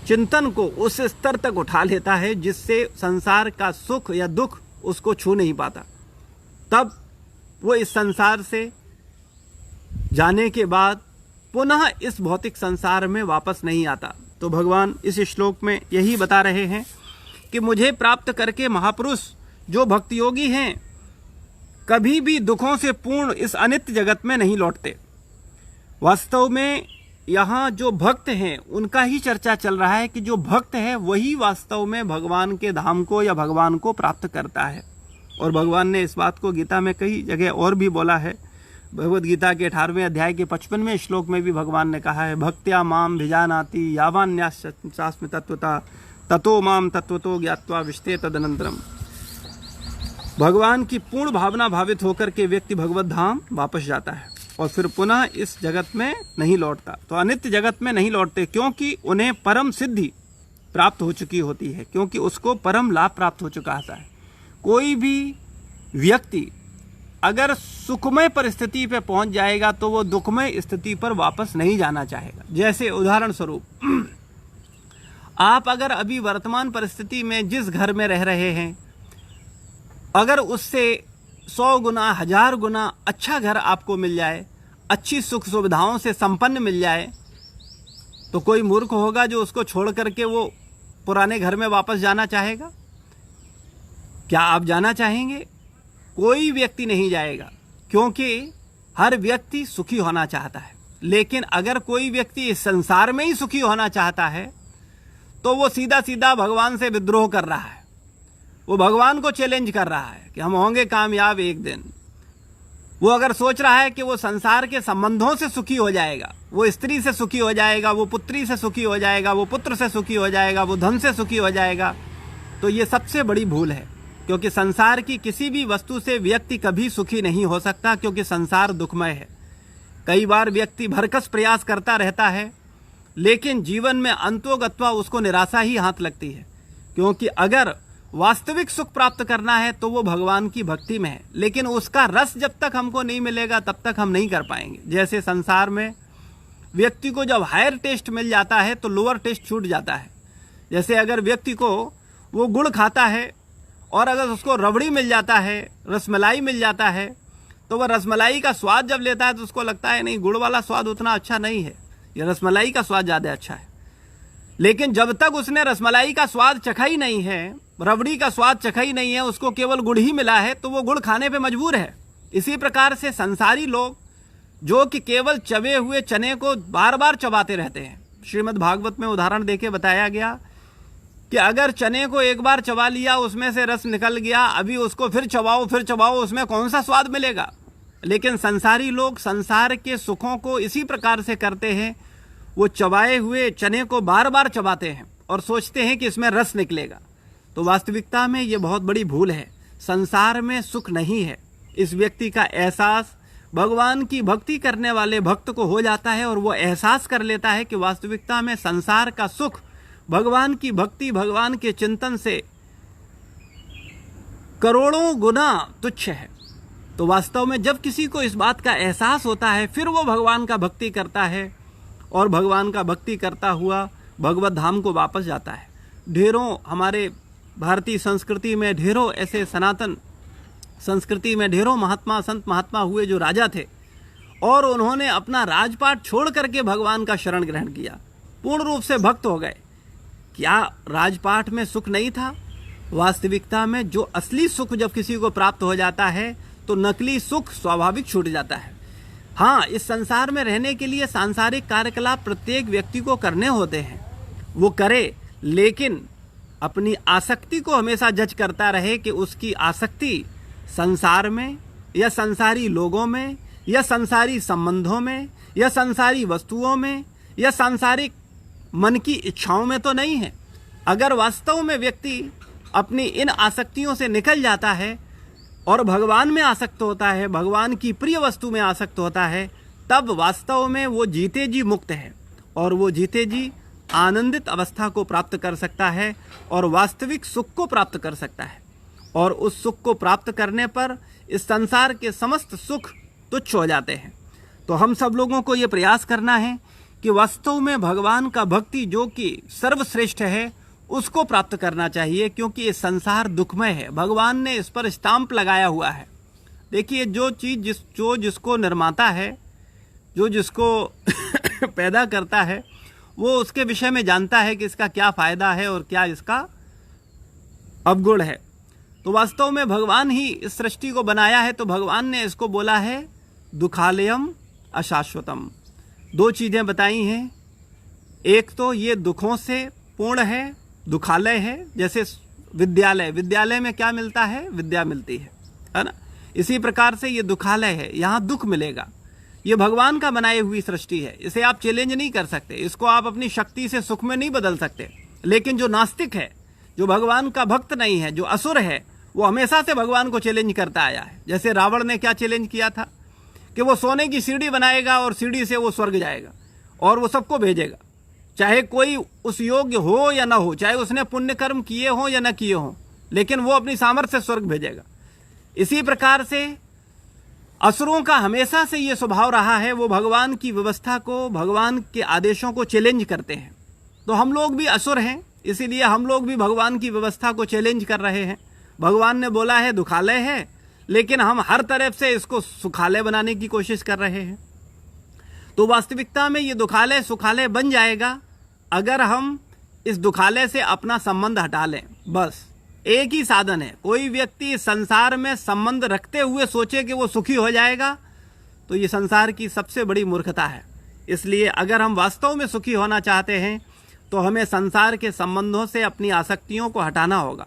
चिंतन को उस स्तर तक उठा लेता है जिससे संसार का सुख या दुख उसको छू नहीं पाता। तब वो इस संसार से जाने के बाद पुनः इस भौतिक संसार में वापस नहीं आता। तो भगवान इस श्लोक में यही बता रहे हैं कि मुझे प्राप्त करके महापुरुष जो भक्ति योगी हैं कभी भी दुखों से पूर्ण इस अनित्य जगत में नहीं लौटते। वास्तव में यहाँ जो भक्त हैं उनका ही चर्चा चल रहा है कि जो भक्त है वही वास्तव में भगवान के धाम को या भगवान को प्राप्त करता है। और भगवान ने इस बात को गीता में कई जगह और भी बोला है। भगवद गीता के 18वें अध्याय के 55वें श्लोक में भी भगवान ने कहा है, भक्त्या माम भिजानाति यावान्यास्मि तत्वता ततो माम तत्वतो ज्ञात्वा विशते तदनंतरम। भगवान की पूर्ण भावना भावित होकर के व्यक्ति भगवत धाम वापस जाता है और फिर पुनः इस जगत में नहीं लौटता। तो अनित्य जगत में नहीं लौटते क्योंकि उन्हें परम सिद्धि प्राप्त हो चुकी होती है, क्योंकि उसको परम लाभ प्राप्त हो चुका होता है। कोई भी व्यक्ति अगर सुखमय परिस्थिति पे पहुंच जाएगा तो वो दुखमय स्थिति पर वापस नहीं जाना चाहेगा। जैसे उदाहरण स्वरूप आप अगर अभी वर्तमान परिस्थिति में जिस घर में रह रहे हैं अगर उससे 100 गुना 1000 गुना अच्छा घर आपको मिल जाए, अच्छी सुख सुविधाओं से संपन्न मिल जाए, तो कोई मूर्ख होगा जो उसको छोड़ करके वो पुराने घर में वापस जाना चाहेगा? क्या आप जाना चाहेंगे? कोई व्यक्ति नहीं जाएगा, क्योंकि हर व्यक्ति सुखी होना चाहता है। लेकिन अगर कोई व्यक्ति इस संसार में ही सुखी होना चाहता है तो वो सीधा सीधा भगवान से विद्रोह कर रहा है, वो भगवान को चैलेंज कर रहा है कि हम होंगे कामयाब एक दिन। वो अगर सोच रहा है कि वो संसार के संबंधों से सुखी हो जाएगा, वो स्त्री से सुखी हो जाएगा, वो पुत्री से सुखी हो जाएगा, वो पुत्र से सुखी हो जाएगा, वो धन से सुखी हो जाएगा, तो ये सबसे बड़ी भूल है। क्योंकि संसार की किसी भी वस्तु से व्यक्ति कभी सुखी नहीं हो सकता, क्योंकि संसार दुखमय है। कई बार व्यक्ति भरकस प्रयास करता रहता है, लेकिन जीवन में अंतोगत्वा उसको निराशा ही हाथ लगती है। क्योंकि अगर वास्तविक सुख प्राप्त करना है तो वो भगवान की भक्ति में है, लेकिन उसका रस जब तक हमको नहीं मिलेगा तब तक हम नहीं कर पाएंगे। जैसे संसार में व्यक्ति को जब हायर टेस्ट मिल जाता है तो लोअर टेस्ट छूट जाता है। जैसे अगर व्यक्ति को वो गुड़ खाता है और अगर उसको रबड़ी मिल जाता है, रसमलाई मिल जाता है, तो वह रसमलाई का स्वाद जब लेता है तो उसको लगता है नहीं, गुड़ वाला स्वाद उतना अच्छा नहीं है, ये रसमलाई का स्वाद ज़्यादा अच्छा है। लेकिन जब तक उसने रसमलाई का स्वाद चखा ही नहीं है, रबड़ी का स्वाद चखा ही नहीं है, उसको केवल गुड़ ही मिला है, तो वो गुड़ खाने पे मजबूर है। इसी प्रकार से संसारी लोग जो कि केवल चबे हुए चने को बार बार चबाते रहते हैं। श्रीमद् भागवत में उदाहरण देके बताया गया कि अगर चने को एक बार चबा लिया, उसमें से रस निकल गया, अभी उसको फिर चबाओ, उसमें कौन सा स्वाद मिलेगा। लेकिन संसारी लोग संसार के सुखों को इसी प्रकार से करते हैं, वो चबाए हुए चने को बार बार चबाते हैं और सोचते हैं कि इसमें रस निकलेगा। तो वास्तविकता में ये बहुत बड़ी भूल है। संसार में सुख नहीं है, इस व्यक्ति का एहसास भगवान की भक्ति करने वाले भक्त को हो जाता है और वो एहसास कर लेता है कि वास्तविकता में संसार का सुख भगवान की भक्ति, भगवान के चिंतन से करोड़ों गुना तुच्छ है। तो वास्तव में जब किसी को इस बात का एहसास होता है, फिर वो भगवान का भक्ति करता है और भगवान का भक्ति करता हुआ भगवत धाम को वापस जाता है। ढेरों हमारे भारतीय संस्कृति में, ढेरों ऐसे सनातन संस्कृति में ढेरों महात्मा, संत महात्मा हुए जो राजा थे और उन्होंने अपना राजपाट छोड़ करके भगवान का शरण ग्रहण किया, पूर्ण रूप से भक्त हो गए। क्या राजपाट में सुख नहीं था? वास्तविकता में जो असली सुख जब किसी को प्राप्त हो जाता है तो नकली सुख स्वाभाविक छूट जाता है। हाँ, इस संसार में रहने के लिए सांसारिक कार्यकलाप प्रत्येक व्यक्ति को करने होते हैं, वो करे, लेकिन अपनी आसक्ति को हमेशा जज करता रहे कि उसकी आसक्ति संसार में या संसारी लोगों में या संसारी संबंधों में या संसारी वस्तुओं में या सांसारिक मन की इच्छाओं में तो नहीं है। अगर वास्तव में व्यक्ति अपनी इन आसक्तियों से निकल जाता है और भगवान में आसक्त होता है, भगवान की प्रिय वस्तु में आसक्त होता है, तब वास्तव में वो जीते जी मुक्त है और वो जीते जी आनंदित अवस्था को प्राप्त कर सकता है और वास्तविक सुख को प्राप्त कर सकता है। और उस सुख को प्राप्त करने पर इस संसार के समस्त सुख तुच्छ हो जाते हैं। तो हम सब लोगों को ये प्रयास करना है कि वास्तव में भगवान का भक्ति जो कि सर्वश्रेष्ठ है उसको प्राप्त करना चाहिए, क्योंकि ये संसार दुखमय है। भगवान ने इस पर स्टाम्प लगाया हुआ है। देखिए, जो चीज़ जो जिसको निर्माता है, जो जिसको पैदा करता है, वो उसके विषय में जानता है कि इसका क्या फ़ायदा है और क्या इसका अवगुण है। तो वास्तव में भगवान ही इस सृष्टि को बनाया है, तो भगवान ने इसको बोला है दुखालयम अशाश्वतम। दो चीज़ें बताई हैं, एक तो ये दुखों से पूर्ण है, दुखालय है। जैसे विद्यालय, विद्यालय में क्या मिलता है? विद्या मिलती है ना। इसी प्रकार से ये दुखालय है, यहाँ दुख मिलेगा। ये भगवान का बनाई हुई सृष्टि है, इसे आप चैलेंज नहीं कर सकते, इसको आप अपनी शक्ति से सुख में नहीं बदल सकते। लेकिन जो नास्तिक है, जो भगवान का भक्त नहीं है, जो असुर है, वो हमेशा से भगवान को चैलेंज करता आया है। जैसे रावण ने क्या चैलेंज किया था कि वो सोने की सीढ़ी बनाएगा और सीढ़ी से वो स्वर्ग जाएगा और वो सबको भेजेगा, चाहे कोई उस योग्य हो या ना हो, चाहे उसने पुण्य कर्म किए हों या ना किए हों, लेकिन वो अपनी सामर्थ्य से स्वर्ग भेजेगा। इसी प्रकार से असुरों का हमेशा से ये स्वभाव रहा है, वो भगवान की व्यवस्था को, भगवान के आदेशों को चैलेंज करते हैं। तो हम लोग भी असुर हैं, इसीलिए हम लोग भी भगवान की व्यवस्था को चैलेंज कर रहे हैं। भगवान ने बोला है दुखालय है, लेकिन हम हर तरफ से इसको सुखालय बनाने की कोशिश कर रहे हैं। तो वास्तविकता में ये दुखालय सुखालय बन जाएगा अगर हम इस दुखालय से अपना संबंध हटा लें। बस एक ही साधन है। कोई व्यक्ति संसार में संबंध रखते हुए सोचे कि वो सुखी हो जाएगा, तो ये संसार की सबसे बड़ी मूर्खता है। इसलिए अगर हम वास्तव में सुखी होना चाहते हैं तो हमें संसार के संबंधों से अपनी आसक्तियों को हटाना होगा,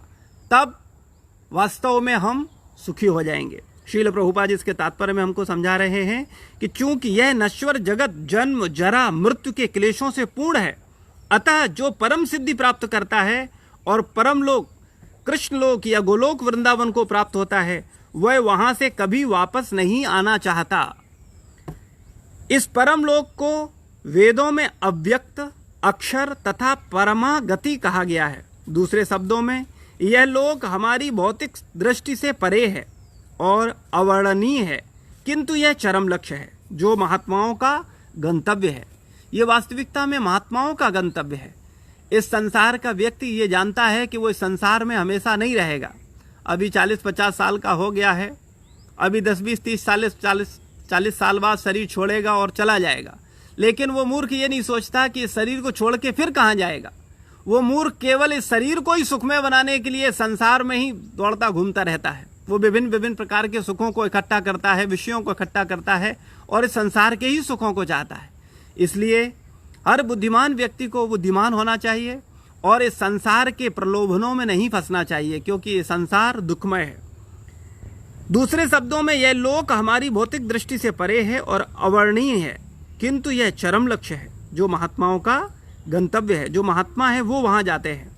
तब वास्तव में हम सुखी हो जाएंगे। श्रील प्रभुपाद जी इसके तात्पर्य में हमको समझा रहे हैं कि चूंकि यह नश्वर जगत जन्म जरा मृत्यु के क्लेशों से पूर्ण है, अतः जो परम सिद्धि प्राप्त करता है और परम लोक कृष्ण लोक या गोलोक वृंदावन को प्राप्त होता है, वह वहां से कभी वापस नहीं आना चाहता। इस परम लोक को वेदों में अव्यक्त, अक्षर तथा परमा गति कहा गया है। दूसरे शब्दों में यह लोक हमारी भौतिक दृष्टि से परे है और अवर्णनीय है, किंतु यह चरम लक्ष्य है जो महात्माओं का गंतव्य है। ये वास्तविकता में महात्माओं का गंतव्य है। इस संसार का व्यक्ति ये जानता है कि वो इस संसार में हमेशा नहीं रहेगा। अभी 40-50 साल का हो गया है, अभी 10-20-30 40 साल बाद शरीर छोड़ेगा और चला जाएगा। लेकिन वो मूर्ख ये नहीं सोचता कि इस शरीर को छोड़ के फिर कहाँ जाएगा। वो मूर्ख केवल इस शरीर को ही सुखमय बनाने के लिए संसार में ही दौड़ता घूमता रहता है। वो विभिन्न प्रकार के सुखों को इकट्ठा करता है, विषयों को इकट्ठा करता है और इस संसार के ही सुखों को चाहता है। इसलिए हर बुद्धिमान व्यक्ति को बुद्धिमान होना चाहिए और इस संसार के प्रलोभनों में नहीं फंसना चाहिए, क्योंकि ये संसार दुखमय है। दूसरे शब्दों में यह लोक हमारी भौतिक दृष्टि से परे है और अवर्णनीय है, किंतु यह चरम लक्ष्य है जो महात्माओं का गंतव्य है। जो महात्मा है वो वहां जाते हैं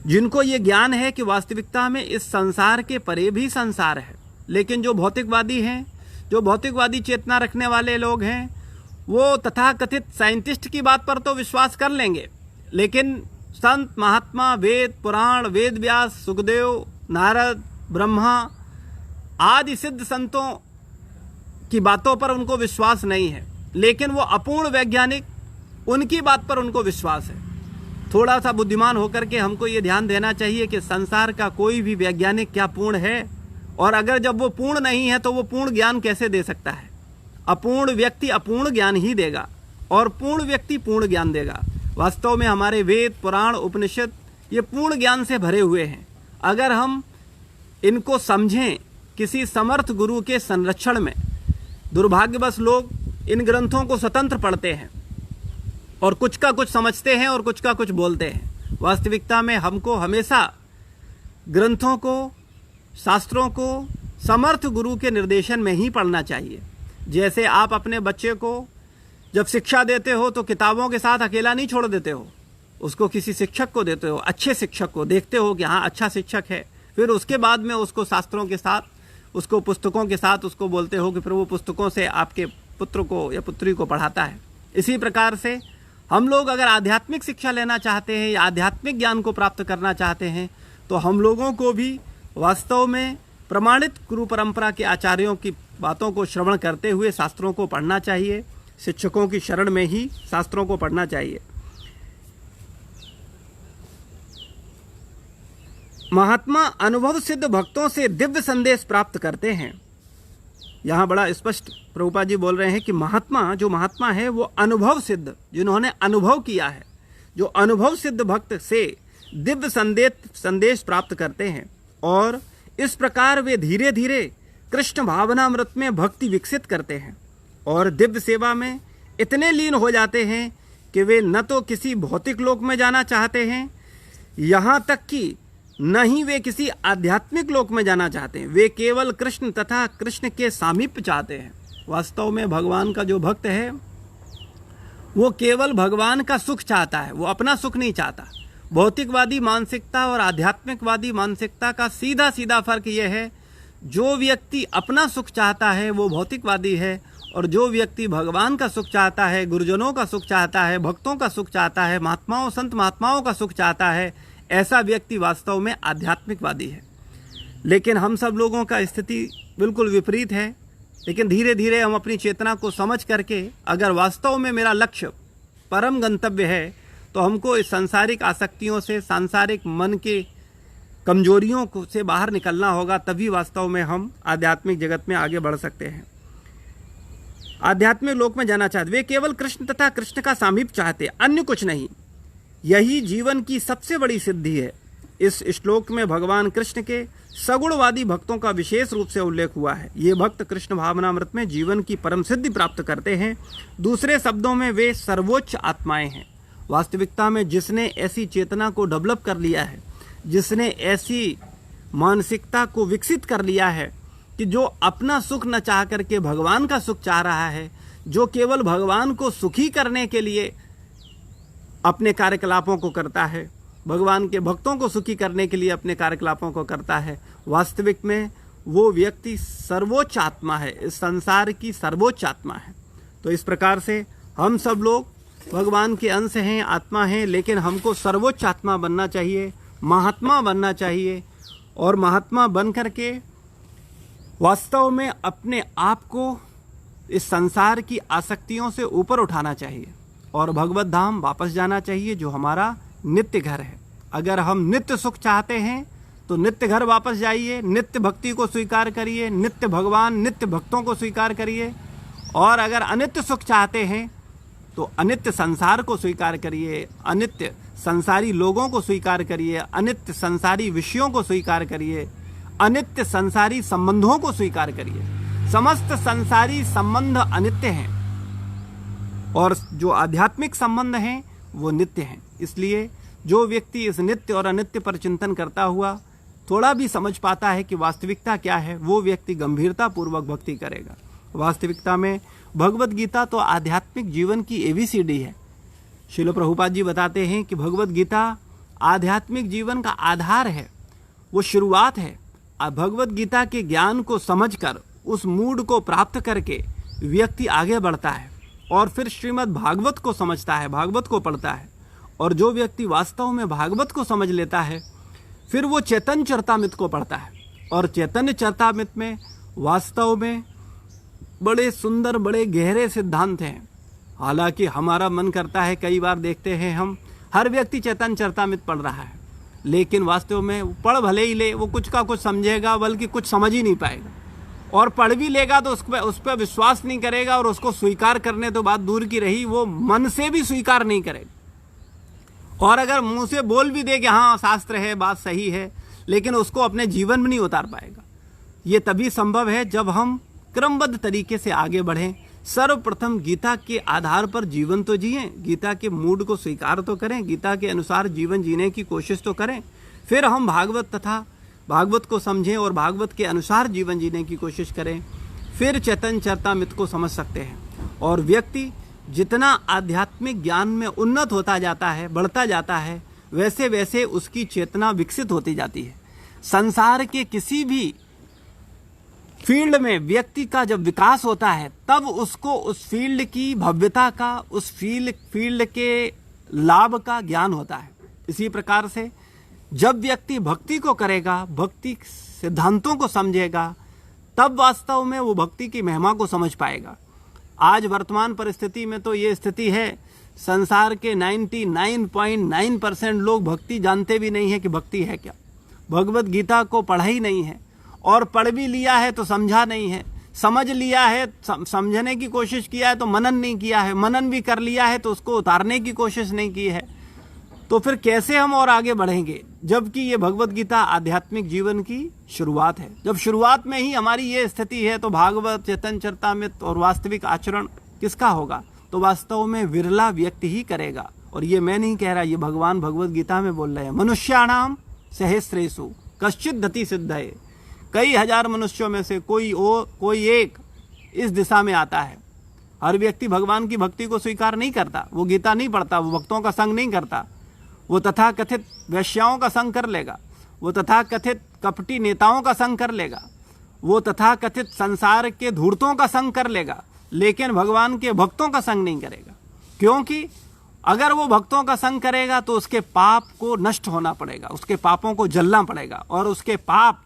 जिनको ये ज्ञान है कि वास्तविकता में इस संसार के परे भी संसार है। लेकिन जो भौतिकवादी हैं, जो भौतिकवादी चेतना रखने वाले लोग हैं, वो तथाकथित साइंटिस्ट की बात पर तो विश्वास कर लेंगे, लेकिन संत महात्मा, वेद पुराण, वेद व्यास, सुखदेव, नारद, ब्रह्मा आदि सिद्ध संतों की बातों पर उनको विश्वास नहीं है। लेकिन वो अपूर्ण वैज्ञानिक, उनकी बात पर उनको विश्वास है। थोड़ा सा बुद्धिमान होकर के हमको ये ध्यान देना चाहिए कि संसार का कोई भी वैज्ञानिक क्या पूर्ण है, और अगर जब वो पूर्ण नहीं है तो वो पूर्ण ज्ञान कैसे दे सकता है। अपूर्ण व्यक्ति अपूर्ण ज्ञान ही देगा और पूर्ण व्यक्ति पूर्ण ज्ञान देगा। वास्तव में हमारे वेद पुराण उपनिषद ये पूर्ण ज्ञान से भरे हुए हैं। अगर हम इनको समझें किसी समर्थ गुरु के संरक्षण में, दुर्भाग्यवश लोग इन ग्रंथों को स्वतंत्र पढ़ते हैं और कुछ का कुछ समझते हैं और कुछ का कुछ बोलते हैं। वास्तविकता में हमको हमेशा ग्रंथों को, शास्त्रों को समर्थ गुरु के निर्देशन में ही पढ़ना चाहिए। जैसे आप अपने बच्चे को जब शिक्षा देते हो तो किताबों के साथ अकेला नहीं छोड़ देते हो, उसको किसी शिक्षक को देते हो, अच्छे शिक्षक को देखते हो कि हाँ अच्छा शिक्षक है, फिर उसके बाद में उसको शास्त्रों के साथ, उसको पुस्तकों के साथ उसको बोलते हो कि फिर वो पुस्तकों से आपके पुत्र को या पुत्री को पढ़ाता है। इसी प्रकार से हम लोग अगर आध्यात्मिक शिक्षा लेना चाहते हैं या आध्यात्मिक ज्ञान को प्राप्त करना चाहते हैं तो हम लोगों को भी वास्तव में प्रमाणित गुरु परंपरा के आचार्यों की बातों को श्रवण करते हुए शास्त्रों को पढ़ना चाहिए। शिक्षकों की शरण में ही शास्त्रों को पढ़ना चाहिए। महात्मा अनुभव सिद्ध भक्तों से दिव्य संदेश प्राप्त करते हैं। यहाँ बड़ा स्पष्ट प्रभुपाद जी बोल रहे हैं कि महात्मा, जो महात्मा है वो अनुभव सिद्ध, जिन्होंने अनुभव किया है, जो अनुभव सिद्ध भक्त से दिव्य संदेश प्राप्त करते हैं और इस प्रकार वे धीरे धीरे कृष्ण भावनामृत में भक्ति विकसित करते हैं और दिव्य सेवा में इतने लीन हो जाते हैं कि वे न तो किसी भौतिक लोक में जाना चाहते हैं, यहाँ तक कि न ही वे किसी आध्यात्मिक लोक में जाना चाहते हैं। वे केवल कृष्ण तथा कृष्ण के सामीप्य चाहते हैं। वास्तव में भगवान का जो भक्त है वो केवल भगवान का सुख चाहता है, वो अपना सुख नहीं चाहता। भौतिकवादी मानसिकता और आध्यात्मिकवादी मानसिकता का सीधा सीधा फर्क यह है, जो व्यक्ति अपना सुख चाहता है वो भौतिकवादी है और जो व्यक्ति भगवान का सुख चाहता है, गुरुजनों का सुख चाहता है, भक्तों का सुख चाहता है, महात्माओं संत महात्माओं का सुख चाहता है, ऐसा व्यक्ति वास्तव में आध्यात्मिकवादी है। लेकिन हम सब लोगों का स्थिति बिल्कुल विपरीत है। लेकिन धीरे धीरे हम अपनी चेतना को समझ करके अगर वास्तव में मेरा लक्ष्य परम गंतव्य है तो हमको इस सांसारिक आसक्तियों से, सांसारिक मन के कमजोरियों को से बाहर निकलना होगा, तभी वास्तव में हम आध्यात्मिक जगत में आगे बढ़ सकते हैं। आध्यात्मिक लोक में जाना चाहते, वे केवल कृष्ण तथा कृष्ण का सामीप्य चाहते, अन्य कुछ नहीं। यही जीवन की सबसे बड़ी सिद्धि है। इस श्लोक में भगवान कृष्ण के सगुणवादी भक्तों का विशेष रूप से उल्लेख हुआ है। ये भक्त कृष्ण भावनामृत में जीवन की परम सिद्धि प्राप्त करते हैं। दूसरे शब्दों में वे सर्वोच्च आत्माएं हैं। वास्तविकता में जिसने ऐसी चेतना को डेवलप कर लिया है, जिसने ऐसी मानसिकता को विकसित कर लिया है कि जो अपना सुख न चाह करके भगवान का सुख चाह रहा है, जो केवल भगवान को सुखी करने के लिए अपने कार्यकलापों को करता है, भगवान के भक्तों को सुखी करने के लिए अपने कार्यकलापों को करता है, वास्तविक में वो व्यक्ति सर्वोच्च आत्मा है, इस संसार की सर्वोच्च आत्मा है। तो इस प्रकार से हम सब लोग भगवान के अंश हैं, आत्मा हैं, लेकिन हमको सर्वोच्च आत्मा बनना चाहिए, महात्मा बनना चाहिए और महात्मा बन करके वास्तव में अपने आप को इस संसार की आसक्तियों से ऊपर उठाना चाहिए और भगवत धाम वापस जाना चाहिए, जो हमारा नित्य घर है। अगर हम नित्य सुख चाहते हैं तो नित्य घर वापस जाइए, नित्य भक्ति को स्वीकार करिए, नित्य भगवान नित्य भक्तों को स्वीकार करिए। और अगर अनित्य सुख चाहते हैं तो अनित्य संसार को स्वीकार करिए, अनित्य संसारी लोगों को स्वीकार करिए, अनित्य संसारी विषयों को स्वीकार करिए, अनित्य संसारी संबंधों को स्वीकार करिए। समस्त संसारी संबंध अनित्य हैं और जो आध्यात्मिक संबंध हैं वो नित्य हैं। इसलिए जो व्यक्ति इस नित्य और अनित्य पर चिंतन करता हुआ थोड़ा भी समझ पाता है कि वास्तविकता क्या है, वो व्यक्ति गंभीरता पूर्वक भक्ति करेगा। वास्तविकता में भगवत गीता तो आध्यात्मिक जीवन की एबीसीडी है। श्रील प्रभुपाद जी बताते हैं कि भगवत गीता आध्यात्मिक जीवन का आधार है, वो शुरुआत है। भगवत गीता के ज्ञान को समझकर उस मूड को प्राप्त करके व्यक्ति आगे बढ़ता है और फिर श्रीमद् भागवत को समझता है, भागवत को पढ़ता है। और जो व्यक्ति वास्तव में भागवत को समझ लेता है फिर वो चैतन्य चरितामृत को पढ़ता है और चैतन्य चरितामृत में वास्तव में बड़े सुंदर बड़े गहरे सिद्धांत हैं। हालांकि हमारा मन करता है, कई बार देखते हैं हम, हर व्यक्ति चैतन्य चरितामृत पढ़ रहा है, लेकिन वास्तव में पढ़ भले ही ले, वो कुछ का कुछ समझेगा बल्कि कुछ समझ ही नहीं पाएगा। और पढ़ भी लेगा तो उस पर विश्वास नहीं करेगा और उसको स्वीकार करने तो बात दूर की रही, वो मन से भी स्वीकार नहीं करेगा। और अगर मुंह से बोल भी दे कि हाँ शास्त्र है, बात सही है, लेकिन उसको अपने जीवन में नहीं उतार पाएगा। ये तभी संभव है जब हम क्रमबद्ध तरीके से आगे बढ़ें। सर्वप्रथम गीता के आधार पर जीवन तो जिएं, गीता के मूड को स्वीकार तो करें, गीता के अनुसार जीवन जीने की कोशिश तो करें, फिर हम भागवत तथा भागवत को समझें और भागवत के अनुसार जीवन जीने की कोशिश करें, फिर चैतन्य चरितामृत को समझ सकते हैं। और व्यक्ति जितना आध्यात्मिक ज्ञान में उन्नत होता जाता है, बढ़ता जाता है, वैसे वैसे उसकी चेतना विकसित होती जाती है। संसार के किसी भी फील्ड में व्यक्ति का जब विकास होता है तब उसको उस फील्ड की भव्यता का, उस फील्ड के लाभ का ज्ञान होता है। इसी प्रकार से जब व्यक्ति भक्ति को करेगा, भक्ति सिद्धांतों को समझेगा, तब वास्तव में वो भक्ति की महिमा को समझ पाएगा। आज वर्तमान परिस्थिति में तो ये स्थिति है, संसार के 99.9% लोग भक्ति जानते भी नहीं है कि भक्ति है क्या। भगवत गीता को पढ़ा ही नहीं है और पढ़ भी लिया है तो समझा नहीं है, समझ लिया है, समझने की कोशिश किया है तो मनन नहीं किया है, मनन भी कर लिया है तो उसको उतारने की कोशिश नहीं की है। तो फिर कैसे हम और आगे बढ़ेंगे, जबकि ये भगवत गीता आध्यात्मिक जीवन की शुरुआत है। जब शुरुआत में ही हमारी ये स्थिति है तो भागवत, चैतन्य चरितामृत और वास्तविक आचरण किसका होगा? तो वास्तव में विरला व्यक्ति ही करेगा। और ये मैं नहीं कह रहा, ये भगवान भगवत गीता में बोल रहे हैं। मनुष्याणाम सहस्रेषु कश्चित् धति सिद्धये। कई हजार मनुष्यों में से कोई एक इस दिशा में आता है। हर व्यक्ति भगवान की भक्ति को स्वीकार नहीं करता, वो गीता नहीं पढ़ता, वो भक्तों का संग नहीं करता, वो तथाकथित वैश्याओं का संग कर लेगा, वो तथाकथित कपटी नेताओं का संग कर लेगा, वो तथाकथित संसार के धूर्तों का संग कर लेगा, लेकिन भगवान के भक्तों का संग नहीं करेगा। क्योंकि अगर वो भक्तों का संग करेगा तो उसके पाप को नष्ट होना पड़ेगा, उसके पापों को जलना पड़ेगा, और उसके पाप,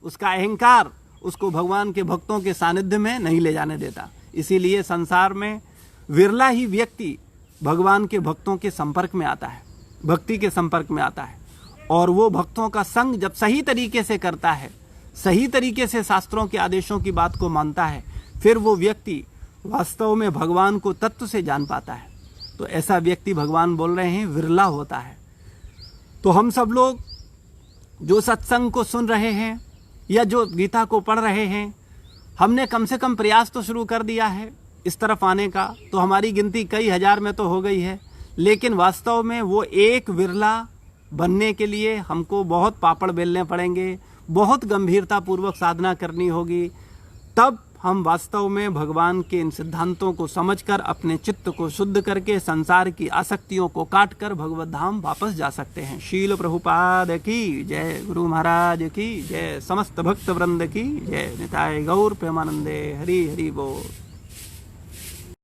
उसका अहंकार उसको भगवान के भक्तों के सानिध्य में नहीं ले जाने देता। इसीलिए संसार में विरला ही व्यक्ति भगवान के भक्तों के संपर्क में आता है, भक्ति के संपर्क में आता है। और वो भक्तों का संग जब सही तरीके से करता है, सही तरीके से शास्त्रों के आदेशों की बात को मानता है, फिर वो व्यक्ति वास्तव में भगवान को तत्व से जान पाता है। तो ऐसा व्यक्ति भगवान बोल रहे हैं विरला होता है। तो हम सब लोग जो सत्संग को सुन रहे हैं या जो गीता को पढ़ रहे हैं, हमने कम से कम प्रयास तो शुरू कर दिया है इस तरफ आने का। तो हमारी गिनती कई हजार में तो हो गई है, लेकिन वास्तव में वो एक विरला बनने के लिए हमको बहुत पापड़ बेलने पड़ेंगे, बहुत गंभीरता पूर्वक साधना करनी होगी। तब हम वास्तव में भगवान के इन सिद्धांतों को समझकर अपने चित्त को शुद्ध करके संसार की आसक्तियों को काट कर भगवत धाम वापस जा सकते हैं। शील प्रभुपाद की जय, गुरु महाराज की जय, समस्त भक्त वृंद की जय। निताय गौर प्रेमानंदे। हरि हरि बोल।